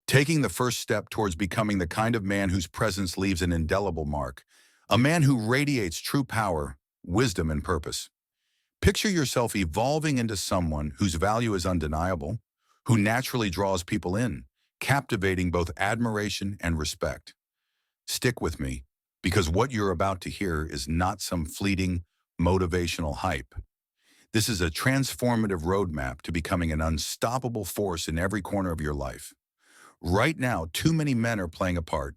taking the first step towards becoming the kind of man whose presence leaves an indelible mark, a man who radiates true power, wisdom, and purpose. Picture yourself evolving into someone whose value is undeniable, who naturally draws people in, captivating both admiration and respect. Stick with me, because what you're about to hear is not some fleeting, motivational hype. This is a transformative roadmap to becoming an unstoppable force in every corner of your life. Right now, too many men are playing a part,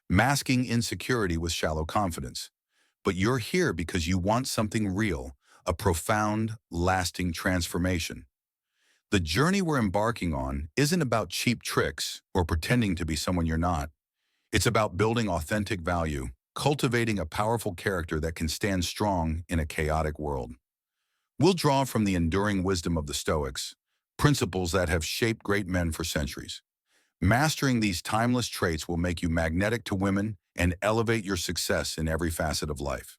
masking insecurity with shallow confidence. But you're here because you want something real, a profound, lasting transformation. The journey we're embarking on isn't about cheap tricks or pretending to be someone you're not. It's about building authentic value, cultivating a powerful character that can stand strong in a chaotic world. We'll draw from the enduring wisdom of the Stoics, principles that have shaped great men for centuries. Mastering these timeless traits will make you magnetic to women and elevate your success in every facet of life.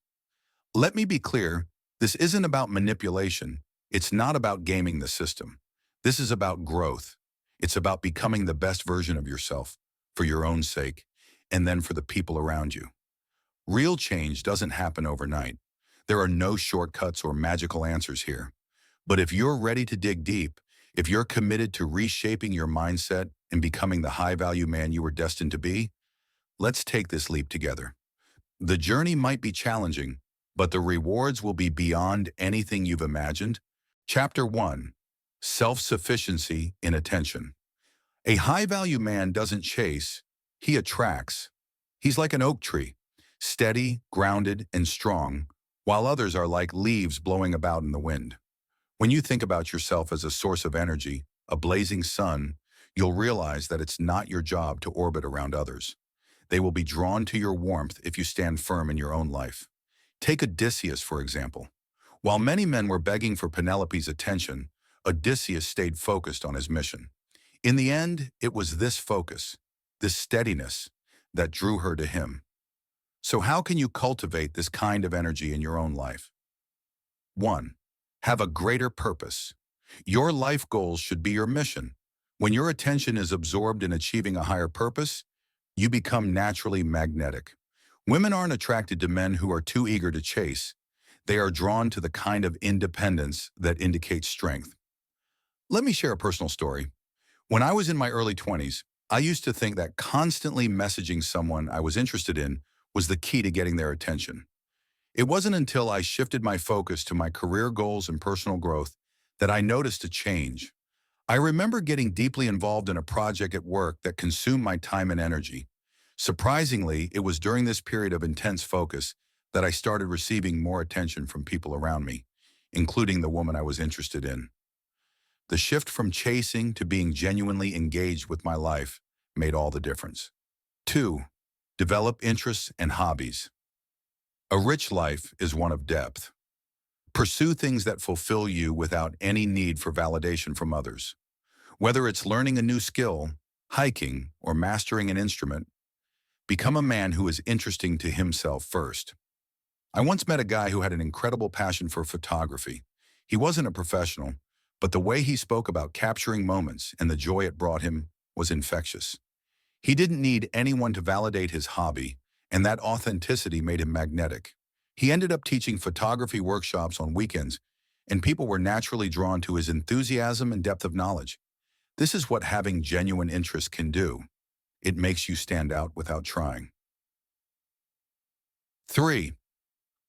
Let me be clear, this isn't about manipulation. It's not about gaming the system. This is about growth. It's about becoming the best version of yourself, for your own sake, and then for the people around you. Real change doesn't happen overnight. There are no shortcuts or magical answers here. But if you're ready to dig deep, if you're committed to reshaping your mindset and becoming the high-value man you were destined to be, let's take this leap together. The journey might be challenging, but the rewards will be beyond anything you've imagined. Chapter 1. Self-Sufficiency in Attention. A high-value man doesn't chase, he attracts. He's like an oak tree, steady, grounded, and strong, while others are like leaves blowing about in the wind. When you think about yourself as a source of energy, a blazing sun, you'll realize that it's not your job to orbit around others. They will be drawn to your warmth if you stand firm in your own life. Take Odysseus, for example. While many men were begging for Penelope's attention, Odysseus stayed focused on his mission. In the end, it was this focus, this steadiness, that drew her to him. So how can you cultivate this kind of energy in your own life? 1. Have a greater purpose. Your life goals should be your mission. When your attention is absorbed in achieving a higher purpose, you become naturally magnetic. Women aren't attracted to men who are too eager to chase. They are drawn to the kind of independence that indicates strength. Let me share a personal story. When I was in my early 20s, I used to think that constantly messaging someone I was interested in was the key to getting their attention. It wasn't until I shifted my focus to my career goals and personal growth that I noticed a change. I remember getting deeply involved in a project at work that consumed my time and energy. Surprisingly, it was during this period of intense focus that I started receiving more attention from people around me, including the woman I was interested in. The shift from chasing to being genuinely engaged with my life made all the difference. 2. Develop interests and hobbies. A rich life is one of depth. Pursue things that fulfill you without any need for validation from others. Whether it's learning a new skill, hiking, or mastering an instrument, become a man who is interesting to himself first. I once met a guy who had an incredible passion for photography. He wasn't a professional, but the way he spoke about capturing moments and the joy it brought him was infectious. He didn't need anyone to validate his hobby, and that authenticity made him magnetic. He ended up teaching photography workshops on weekends, and people were naturally drawn to his enthusiasm and depth of knowledge. This is what having genuine interest can do. It makes you stand out without trying. 3.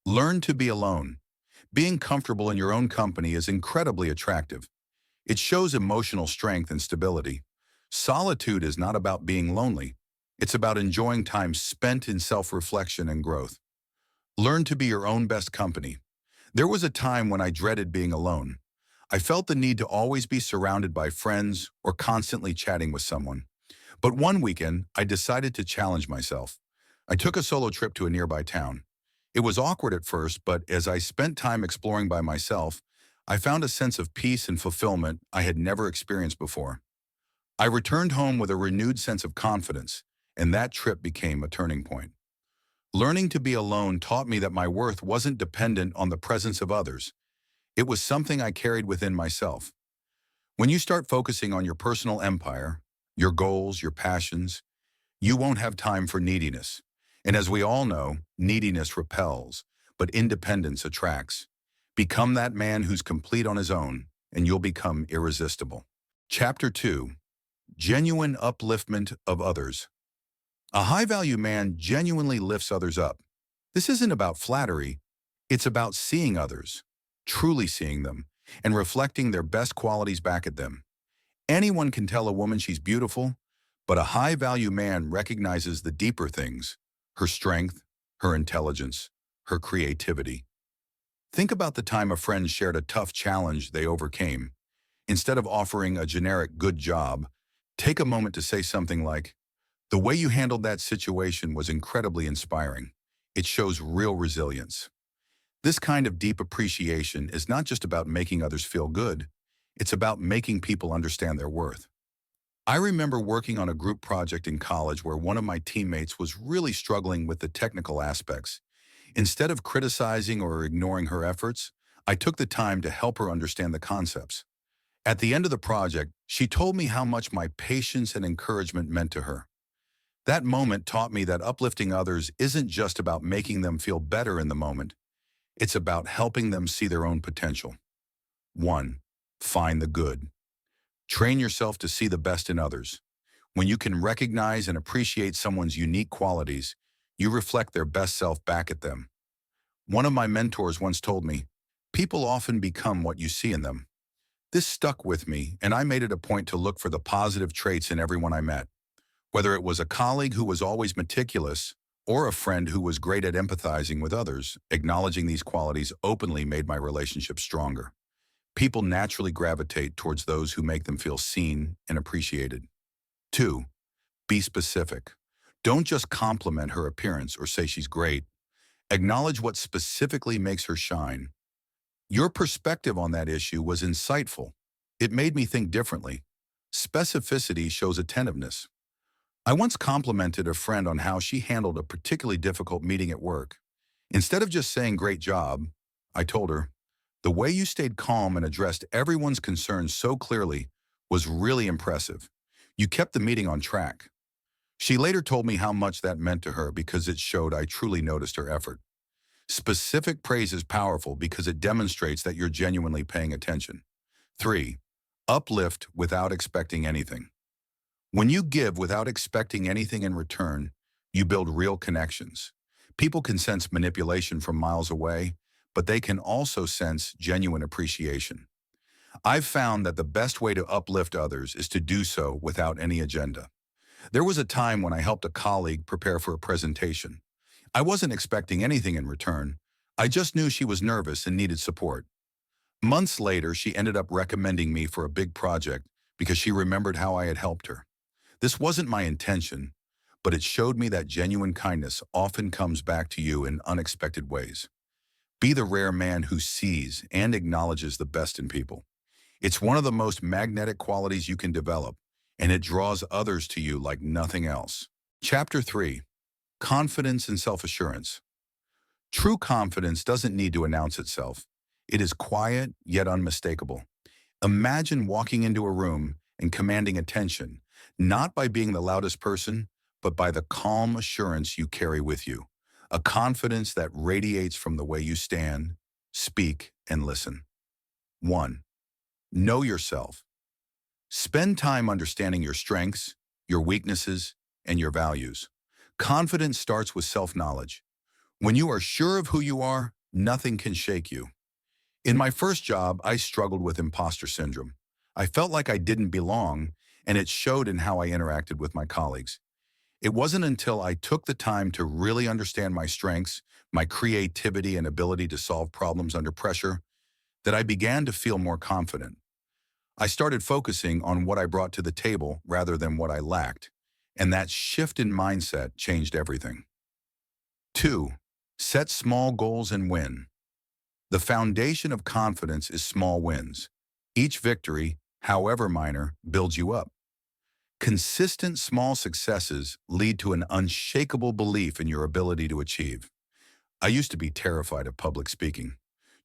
Learn to be alone. Being comfortable in your own company is incredibly attractive. It shows emotional strength and stability. Solitude is not about being lonely. It's about enjoying time spent in self-reflection and growth. Learn to be your own best company. There was a time when I dreaded being alone. I felt the need to always be surrounded by friends or constantly chatting with someone. But one weekend, I decided to challenge myself. I took a solo trip to a nearby town. It was awkward at first, but as I spent time exploring by myself, I found a sense of peace and fulfillment I had never experienced before. I returned home with a renewed sense of confidence, and that trip became a turning point. Learning to be alone taught me that my worth wasn't dependent on the presence of others. It was something I carried within myself. When you start focusing on your personal empire, your goals, your passions. You won't have time for neediness. And as we all know, neediness repels, but independence attracts. Become that man who's complete on his own, and you'll become irresistible. Chapter 2. Genuine Upliftment of Others. A high-value man genuinely lifts others up. This isn't about flattery. It's about seeing others, truly seeing them, and reflecting their best qualities back at them. Anyone can tell a woman she's beautiful, but a high-value man recognizes the deeper things, her strength, her intelligence, her creativity. Think about the time a friend shared a tough challenge they overcame. Instead of offering a generic good job, take a moment to say something like, "The way you handled that situation was incredibly inspiring. It shows real resilience." This kind of deep appreciation is not just about making others feel good, it's about making people understand their worth. I remember working on a group project in college where one of my teammates was really struggling with the technical aspects. Instead of criticizing or ignoring her efforts, I took the time to help her understand the concepts. At the end of the project, she told me how much my patience and encouragement meant to her. That moment taught me that uplifting others isn't just about making them feel better in the moment. It's about helping them see their own potential. 1. Find the good. Train yourself to see the best in others. When you can recognize and appreciate someone's unique qualities, you reflect their best self back at them. One of my mentors once told me, "People often become what you see in them." This stuck with me, and I made it a point to look for the positive traits in everyone I met. Whether it was a colleague who was always meticulous or a friend who was great at empathizing with others, acknowledging these qualities openly made my relationship stronger. People naturally gravitate towards those who make them feel seen and appreciated. 2. Be specific. Don't just compliment her appearance or say she's great. Acknowledge what specifically makes her shine. Your perspective on that issue was insightful. It made me think differently. Specificity shows attentiveness. I once complimented a friend on how she handled a particularly difficult meeting at work. Instead of just saying "great job," I told her, "The way you stayed calm and addressed everyone's concerns so clearly was really impressive. You kept the meeting on track." She later told me how much that meant to her because it showed I truly noticed her effort. Specific praise is powerful because it demonstrates that you're genuinely paying attention. 3. Uplift without expecting anything. When you give without expecting anything in return, you build real connections. People can sense manipulation from miles away, but they can also sense genuine appreciation. I've found that the best way to uplift others is to do so without any agenda. There was a time when I helped a colleague prepare for a presentation. I wasn't expecting anything in return. I just knew she was nervous and needed support. Months later, she ended up recommending me for a big project because she remembered how I had helped her. This wasn't my intention, but it showed me that genuine kindness often comes back to you in unexpected ways. Be the rare man who sees and acknowledges the best in people. It's one of the most magnetic qualities you can develop, and it draws others to you like nothing else. Chapter 3. Confidence and Self-Assurance. True confidence doesn't need to announce itself. It is quiet yet unmistakable. Imagine walking into a room and commanding attention, not by being the loudest person, but by the calm assurance you carry with you, a confidence that radiates from the way you stand, speak, and listen. 1. Know yourself. Spend time understanding your strengths, your weaknesses, and your values. Confidence starts with self-knowledge. When you are sure of who you are, nothing can shake you. In my first job, I struggled with imposter syndrome. I felt like I didn't belong, and it showed in how I interacted with my colleagues. It wasn't until I took the time to really understand my strengths, my creativity and ability to solve problems under pressure, that I began to feel more confident. I started focusing on what I brought to the table rather than what I lacked, and that shift in mindset changed everything. 2. Set small goals and win. The foundation of confidence is small wins. Each victory, however minor, builds you up. Consistent small successes lead to an unshakable belief in your ability to achieve. I used to be terrified of public speaking.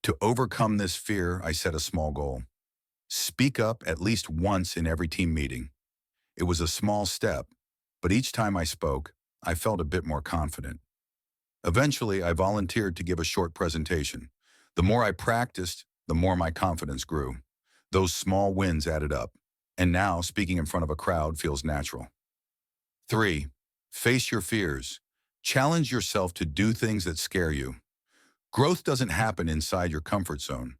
To overcome this fear, I set a small goal. Speak up at least once in every team meeting. It was a small step, but each time I spoke, I felt a bit more confident. Eventually, I volunteered to give a short presentation. The more I practiced, the more my confidence grew. Those small wins added up, and now speaking in front of a crowd feels natural. 3. Face your fears. Challenge yourself to do things that scare you. Growth doesn't happen inside your comfort zone.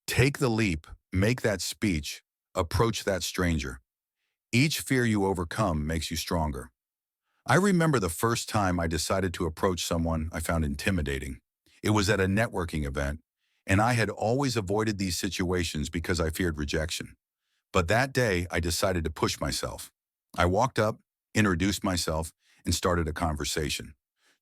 Take the leap, make that speech, approach that stranger. Each fear you overcome makes you stronger. I remember the first time I decided to approach someone I found intimidating. It was at a networking event, and I had always avoided these situations because I feared rejection. But that day, I decided to push myself. I walked up, introduced myself, and started a conversation.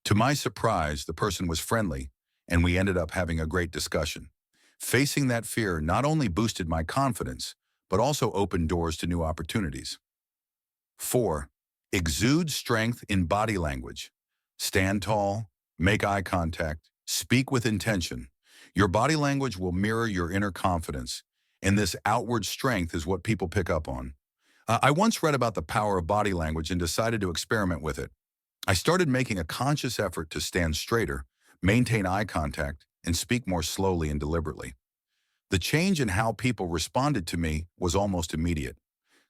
To my surprise, the person was friendly, and we ended up having a great discussion. Facing that fear not only boosted my confidence, but also opened doors to new opportunities. 4. Exude strength in body language. Stand tall, make eye contact, speak with intention. Your body language will mirror your inner confidence, and this outward strength is what people pick up on. I once read about the power of body language and decided to experiment with it. I started making a conscious effort to stand straighter, maintain eye contact, and speak more slowly and deliberately. The change in how people responded to me was almost immediate.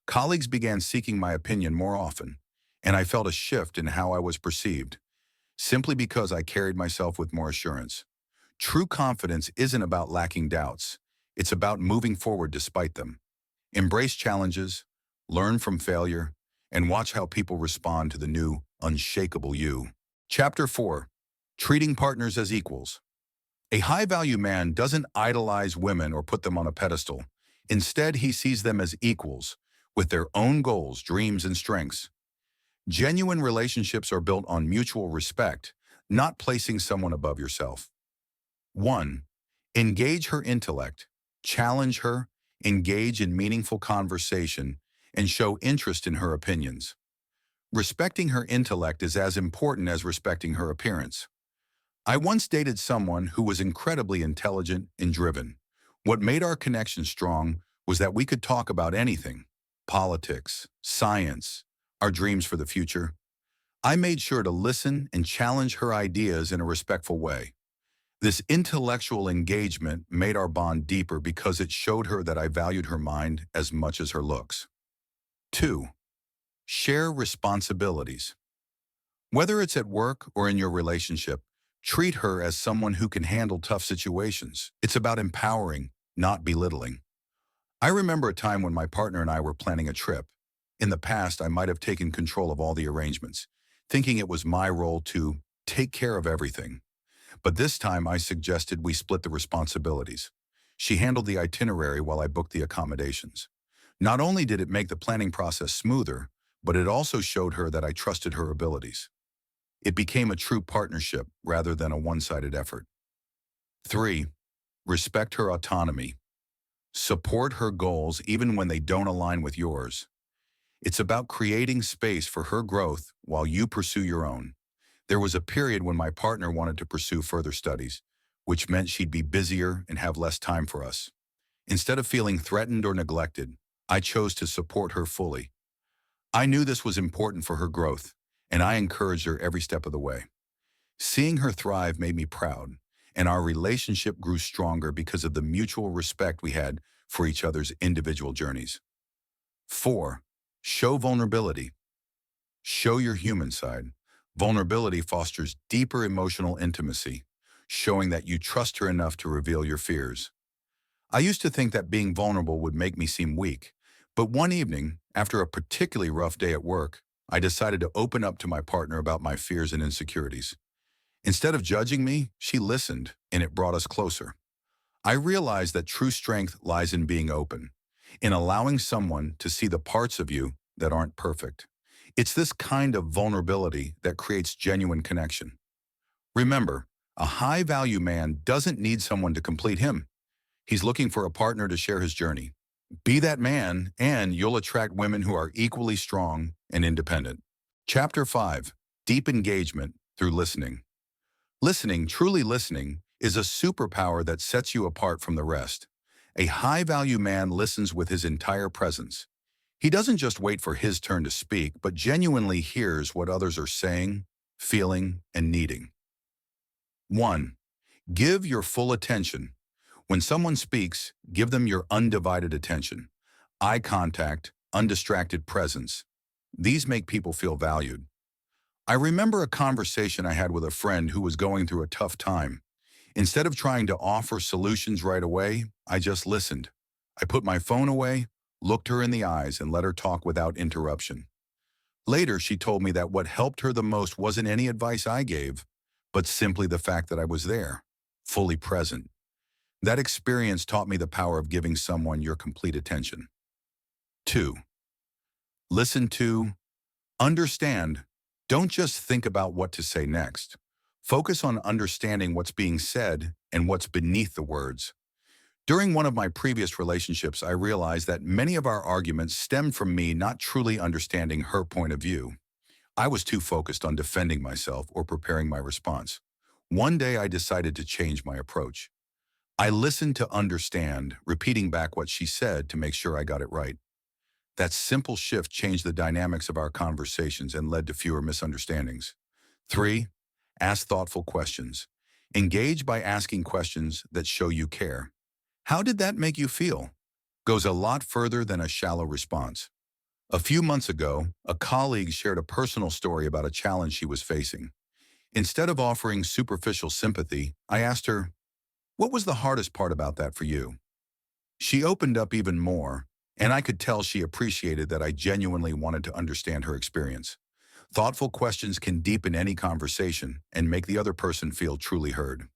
Colleagues began seeking my opinion more often, and I felt a shift in how I was perceived, simply because I carried myself with more assurance. True confidence isn't about lacking doubts. It's about moving forward despite them. Embrace challenges, learn from failure, and watch how people respond to the new, unshakable you. Chapter 4. Treating partners as equals. A high-value man doesn't idolize women or put them on a pedestal. Instead, he sees them as equals, with their own goals, dreams, and strengths. Genuine relationships are built on mutual respect, not placing someone above yourself. 1. Engage her intellect. Challenge her, engage in meaningful conversation, and show interest in her opinions. Respecting her intellect is as important as respecting her appearance. I once dated someone who was incredibly intelligent and driven. What made our connection strong was that we could talk about anything: politics, science, our dreams for the future. I made sure to listen and challenge her ideas in a respectful way. This intellectual engagement made our bond deeper because it showed her that I valued her mind as much as her looks. 2. Share responsibilities. Whether it's at work or in your relationship, treat her as someone who can handle tough situations. It's about empowering, not belittling. I remember a time when my partner and I were planning a trip. In the past, I might have taken control of all the arrangements, thinking it was my role to take care of everything. But this time, I suggested we split the responsibilities. She handled the itinerary while I booked the accommodations. Not only did it make the planning process smoother, but it also showed her that I trusted her abilities. It became a true partnership rather than a one-sided effort. 3. Respect her autonomy. Support her goals even when they don't align with yours. It's about creating space for her growth while you pursue your own. There was a period when my partner wanted to pursue further studies, which meant she'd be busier and have less time for us. Instead of feeling threatened or neglected, I chose to support her fully. I knew this was important for her growth, and I encouraged her every step of the way. Seeing her thrive made me proud, and our relationship grew stronger because of the mutual respect we had for each other's individual journeys. 4. Show vulnerability. Show your human side. Vulnerability fosters deeper emotional intimacy, showing that you trust her enough to reveal your fears. I used to think that being vulnerable would make me seem weak, but one evening, after a particularly rough day at work, I decided to open up to my partner about my fears and insecurities. Instead of judging me, she listened, and it brought us closer. I realized that true strength lies in being open, in allowing someone to see the parts of you that aren't perfect. It's this kind of vulnerability that creates genuine connection. Remember, a high-value man doesn't need someone to complete him. He's looking for a partner to share his journey. Be that man, and you'll attract women who are equally strong and independent. Chapter 5. Deep engagement through listening. Listening, truly listening, is a superpower that sets you apart from the rest. A high-value man listens with his entire presence. He doesn't just wait for his turn to speak, but genuinely hears what others are saying, feeling, and needing. 1. Give your full attention. When someone speaks, give them your undivided attention. Eye contact, undistracted presence. These make people feel valued. I remember a conversation I had with a friend who was going through a tough time. Instead of trying to offer solutions right away, I just listened. I put my phone away, looked her in the eyes, and let her talk without interruption. Later, she told me that what helped her the most wasn't any advice I gave, but simply the fact that I was there, fully present. That experience taught me the power of giving someone your complete attention. 2. Listen to, understand. Don't just think about what to say next. Focus on understanding what's being said and what's beneath the words. During one of my previous relationships, I realized that many of our arguments stemmed from me not truly understanding her point of view. I was too focused on defending myself or preparing my response. One day I decided to change my approach. I listened to understand, repeating back what she said to make sure I got it right. That simple shift changed the dynamics of our conversations and led to fewer misunderstandings. 3. Ask thoughtful questions. Engage by asking questions that show you care. How did that make you feel? Goes a lot further than a shallow response. A few months ago, a colleague shared a personal story about a challenge she was facing. Instead of offering superficial sympathy, I asked her, "What was the hardest part about that for you?" She opened up even more, and I could tell she appreciated that I genuinely wanted to understand her experience. Thoughtful questions can deepen any conversation and make the other person feel truly heard.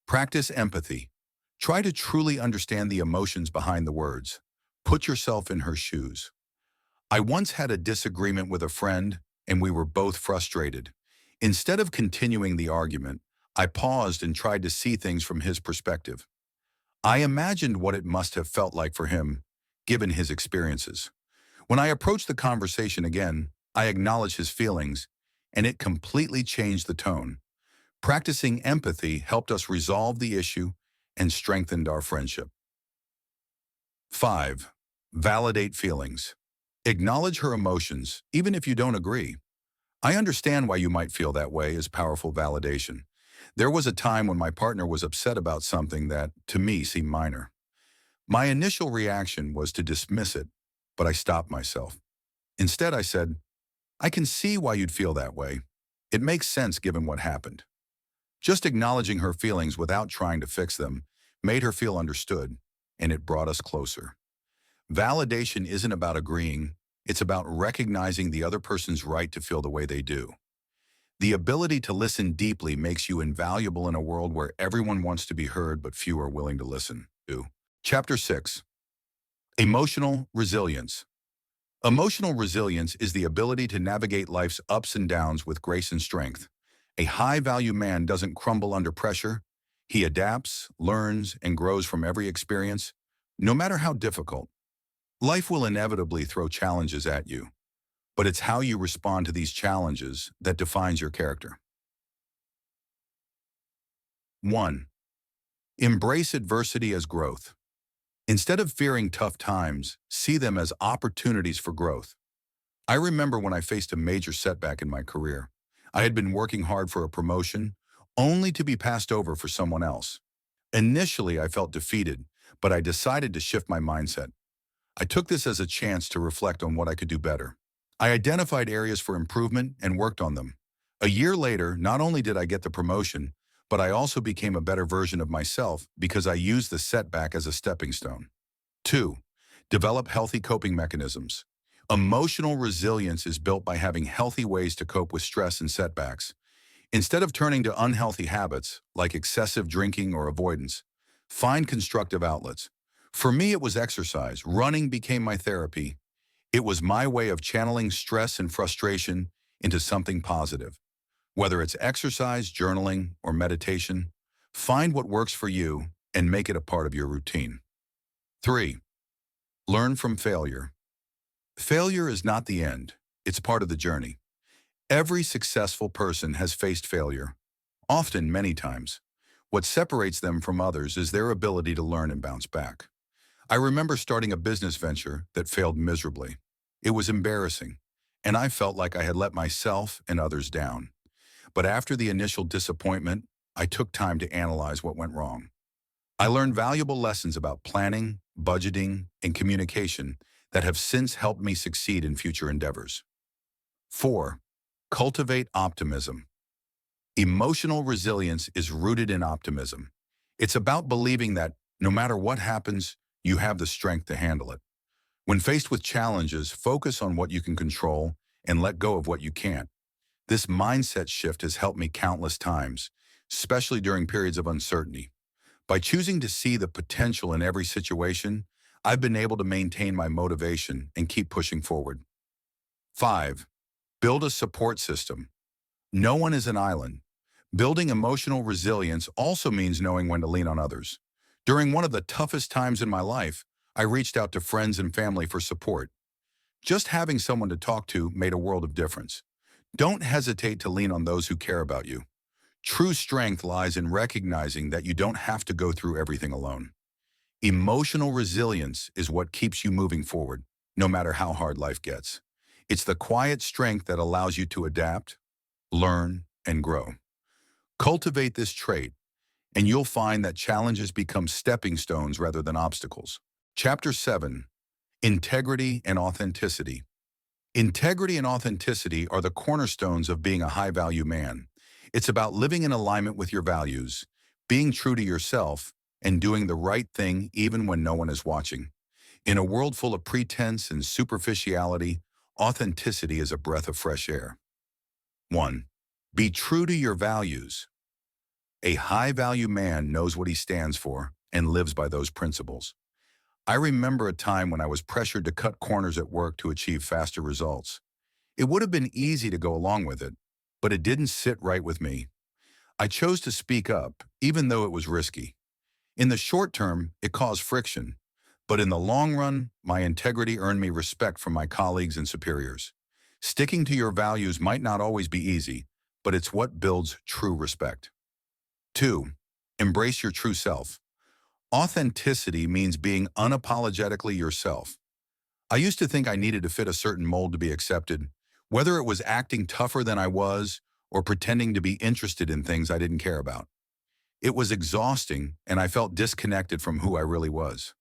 Practice empathy. Try to truly understand the emotions behind the words. Put yourself in her shoes. I once had a disagreement with a friend, and we were both frustrated. Instead of continuing the argument, I paused and tried to see things from his perspective. I imagined what it must have felt like for him, given his experiences. When I approached the conversation again, I acknowledged his feelings, and it completely changed the tone. Practicing empathy helped us resolve the issue and strengthened our friendship. 5. Validate feelings. Acknowledge her emotions, even if you don't agree. I understand why you might feel that way is powerful validation. There was a time when my partner was upset about something that, to me, seemed minor. My initial reaction was to dismiss it, but I stopped myself. Instead, I said, "I can see why you'd feel that way. It makes sense given what happened." Just acknowledging her feelings without trying to fix them made her feel understood, and it brought us closer. Validation isn't about agreeing, it's about recognizing the other person's right to feel the way they do. The ability to listen deeply makes you invaluable in a world where everyone wants to be heard but few are willing to listen. Chapter 6. Emotional Resilience. Emotional resilience is the ability to navigate life's ups and downs with grace and strength. A high-value man doesn't crumble under pressure. He adapts, learns, and grows from every experience, no matter how difficult. Life will inevitably throw challenges at you, but it's how you respond to these challenges that defines your character. 1. Embrace adversity as growth. Instead of fearing tough times, see them as opportunities for growth. I remember when I faced a major setback in my career. I had been working hard for a promotion, only to be passed over for someone else. Initially, I felt defeated, but I decided to shift my mindset. I took this as a chance to reflect on what I could do better. I identified areas for improvement and worked on them. A year later, not only did I get the promotion, but I also became a better version of myself because I used the setback as a stepping stone. 2. Develop healthy coping mechanisms. Emotional resilience is built by having healthy ways to cope with stress and setbacks. Instead of turning to unhealthy habits, like excessive drinking or avoidance, find constructive outlets. For me, it was exercise. Running became my therapy. It was my way of channeling stress and frustration into something positive. Whether it's exercise, journaling, or meditation, find what works for you and make it a part of your routine. 3. Learn from failure. Failure is not the end. It's part of the journey. Every successful person has faced failure, often many times. What separates them from others is their ability to learn and bounce back. I remember starting a business venture that failed miserably. It was embarrassing, and I felt like I had let myself and others down. But after the initial disappointment, I took time to analyze what went wrong. I learned valuable lessons about planning, budgeting, and communication that have since helped me succeed in future endeavors. 4. Cultivate optimism. Emotional resilience is rooted in optimism. It's about believing that no matter what happens, you have the strength to handle it. When faced with challenges, focus on what you can control and let go of what you can't. This mindset shift has helped me countless times, especially during periods of uncertainty. By choosing to see the potential in every situation, I've been able to maintain my motivation and keep pushing forward. 5. Build a support system. No one is an island. Building emotional resilience also means knowing when to lean on others. During one of the toughest times in my life, I reached out to friends and family for support. Just having someone to talk to made a world of difference. Don't hesitate to lean on those who care about you. True strength lies in recognizing that you don't have to go through everything alone. Emotional resilience is what keeps you moving forward, no matter how hard life gets. It's the quiet strength that allows you to adapt, learn, and grow. Cultivate this trait, and you'll find that challenges become stepping stones rather than obstacles. Chapter 7. Integrity and Authenticity. Integrity and authenticity are the cornerstones of being a high-value man. It's about living in alignment with your values, being true to yourself, and doing the right thing even when no one is watching. In a world full of pretense and superficiality, authenticity is a breath of fresh air. 1. Be true to your values. A high-value man knows what he stands for and lives by those principles. I remember a time when I was pressured to cut corners at work to achieve faster results. It would have been easy to go along with it, but it didn't sit right with me. I chose to speak up, even though it was risky. In the short term, it caused friction, but in the long run, my integrity earned me respect from my colleagues and superiors. Sticking to your values might not always be easy, but it's what builds true respect. 2. Embrace your true self. Authenticity means being unapologetically yourself. I used to think I needed to fit a certain mold to be accepted, whether it was acting tougher than I was or pretending to be interested in things I didn't care about. It was exhausting, and I felt disconnected from who I really was.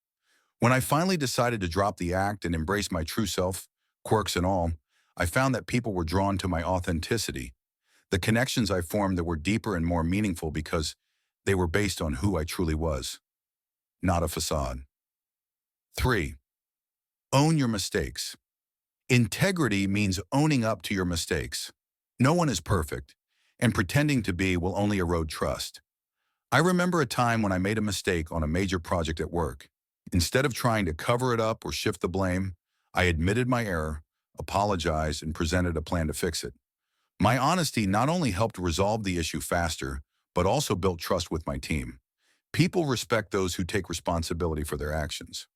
When I finally decided to drop the act and embrace my true self, quirks and all, I found that people were drawn to my authenticity. The connections I formed that were deeper and more meaningful because they were based on who I truly was, not a facade. 3. Own your mistakes. Integrity means owning up to your mistakes. No one is perfect, and pretending to be will only erode trust. I remember a time when I made a mistake on a major project at work. Instead of trying to cover it up or shift the blame, I admitted my error, apologized, and presented a plan to fix it. My honesty not only helped resolve the issue faster, but also built trust with my team. People respect those who take responsibility for their actions.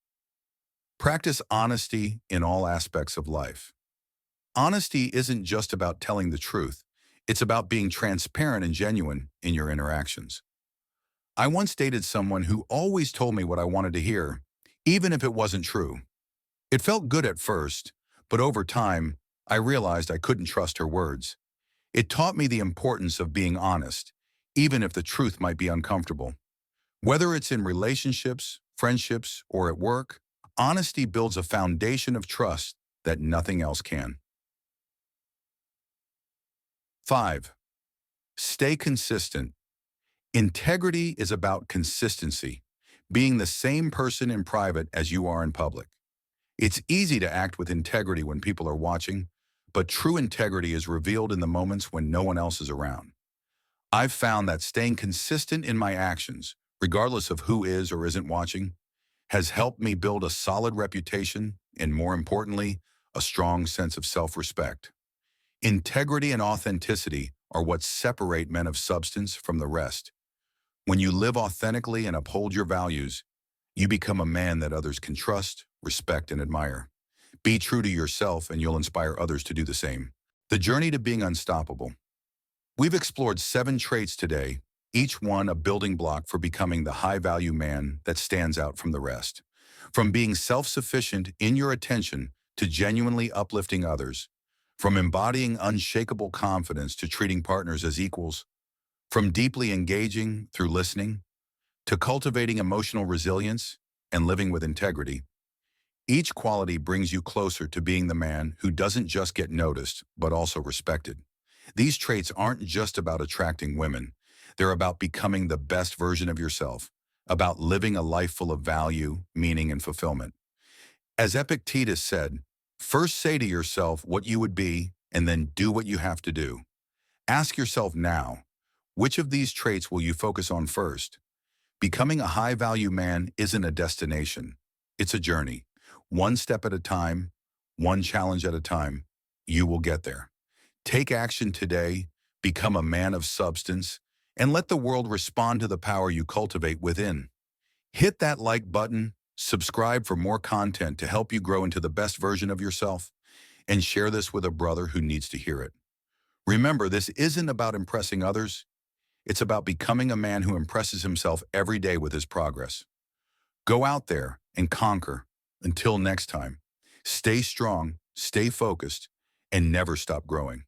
Practice honesty in all aspects of life. Honesty isn't just about telling the truth. It's about being transparent and genuine in your interactions. I once dated someone who always told me what I wanted to hear, even if it wasn't true. It felt good at first, but over time, I realized I couldn't trust her words. It taught me the importance of being honest, even if the truth might be uncomfortable. Whether it's in relationships, friendships, or at work, honesty builds a foundation of trust that nothing else can. 5. Stay consistent. Integrity is about consistency, being the same person in private as you are in public. It's easy to act with integrity when people are watching, but true integrity is revealed in the moments when no one else is around. I've found that staying consistent in my actions, regardless of who is or isn't watching, has helped me build a solid reputation and, more importantly, a strong sense of self-respect. Integrity and authenticity are what separate men of substance from the rest. When you live authentically and uphold your values, you become a man that others can trust, respect, and admire. Be true to yourself and you'll inspire others to do the same. The journey to being unstoppable. We've explored 7 traits today, each one a building block for becoming the high-value man that stands out from the rest. From being self-sufficient in your attention to genuinely uplifting others, from embodying unshakable confidence to treating partners as equals, from deeply engaging through listening to cultivating emotional resilience and living with integrity, each quality brings you closer to being the man who doesn't just get noticed, but also respected. These traits aren't just about attracting women. They're about becoming the best version of yourself, about living a life full of value, meaning, and fulfillment. As Epictetus said, first say to yourself what you would be, and then do what you have to do. Ask yourself now, which of these traits will you focus on first? Becoming a high-value man isn't a destination. It's a journey. One step at a time, one challenge at a time, you will get there. Take action today, become a man of substance, and let the world respond to the power you cultivate within. Hit that like button, subscribe for more content to help you grow into the best version of yourself, and share this with a brother who needs to hear it. Remember, this isn't about impressing others. It's about becoming a man who impresses himself every day with his progress. Go out there and conquer. Until next time, stay strong, stay focused, and never stop growing.